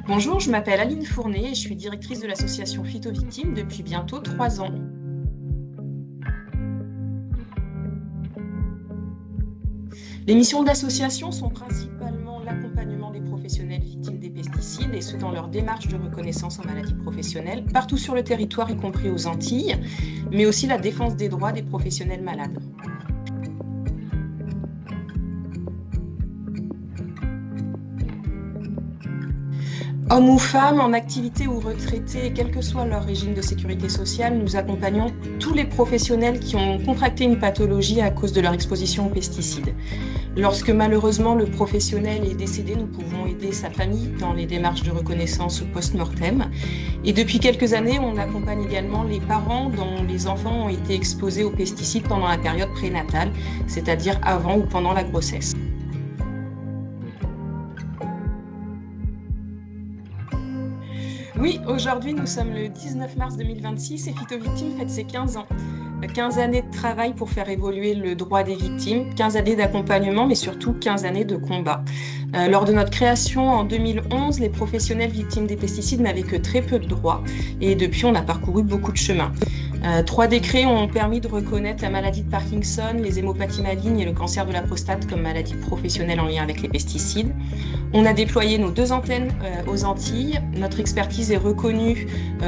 Bonjour, je m'appelle Aline Fournet et je suis directrice de l'association Phytovictimes depuis bientôt 3 ans. Les missions de l'association sont principalement l'accompagnement des professionnels victimes des pesticides et ce dans leur démarche de reconnaissance en maladie professionnelle, partout sur le territoire, y compris aux Antilles, mais aussi la défense des droits des professionnels malades. Hommes ou femmes, en activité ou retraités, quel que soit leur régime de sécurité sociale, nous accompagnons tous les professionnels qui ont contracté une pathologie à cause de leur exposition aux pesticides. Lorsque malheureusement le professionnel est décédé, nous pouvons aider sa famille dans les démarches de reconnaissance post-mortem. Et depuis quelques années, on accompagne également les parents dont les enfants ont été exposés aux pesticides pendant la période prénatale, c'est-à-dire avant ou pendant la grossesse. Oui, aujourd'hui, nous sommes le 19 mars 2026 et Phytovictimes fête ses 15 ans. 15 années de travail pour faire évoluer le droit des victimes, 15 années d'accompagnement, mais surtout 15 années de combat. Lors de notre création en 2011, les professionnels victimes des pesticides n'avaient que très peu de droits et depuis, on a parcouru beaucoup de chemin. 3 décrets ont permis de reconnaître la maladie de Parkinson, les hémopathies malignes et le cancer de la prostate comme maladies professionnelles en lien avec les pesticides. On a déployé nos 2 antennes aux Antilles. Notre expertise est reconnue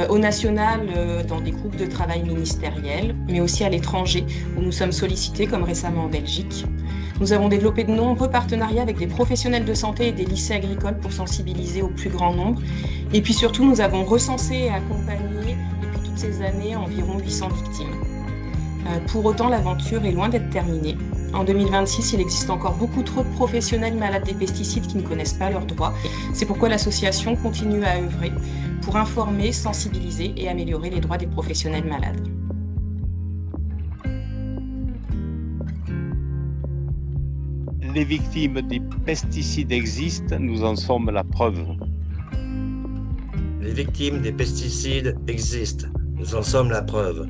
au national dans des groupes de travail ministériels, mais aussi à l'étranger où nous sommes sollicités comme récemment en Belgique. Nous avons développé de nombreux partenariats avec des professionnels de santé et des lycées agricoles pour sensibiliser au plus grand nombre. Et puis surtout, nous avons recensé et accompagné depuis toutes ces années environ 800 victimes. Pour autant, l'aventure est loin d'être terminée. En 2026, il existe encore beaucoup trop de professionnels malades des pesticides qui ne connaissent pas leurs droits. C'est pourquoi l'association continue à œuvrer pour informer, sensibiliser et améliorer les droits des professionnels malades. Les victimes des pesticides existent, nous en sommes la preuve. Les victimes des pesticides existent, nous en sommes la preuve.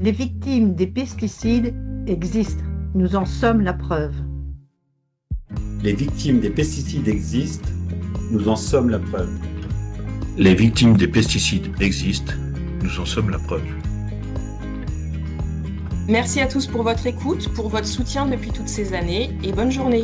Les victimes des pesticides existent, nous en sommes la preuve. Les victimes des pesticides existent, nous en sommes la preuve. Les victimes des pesticides existent, nous en sommes la preuve. Merci à tous pour votre écoute, pour votre soutien depuis toutes ces années et bonne journée.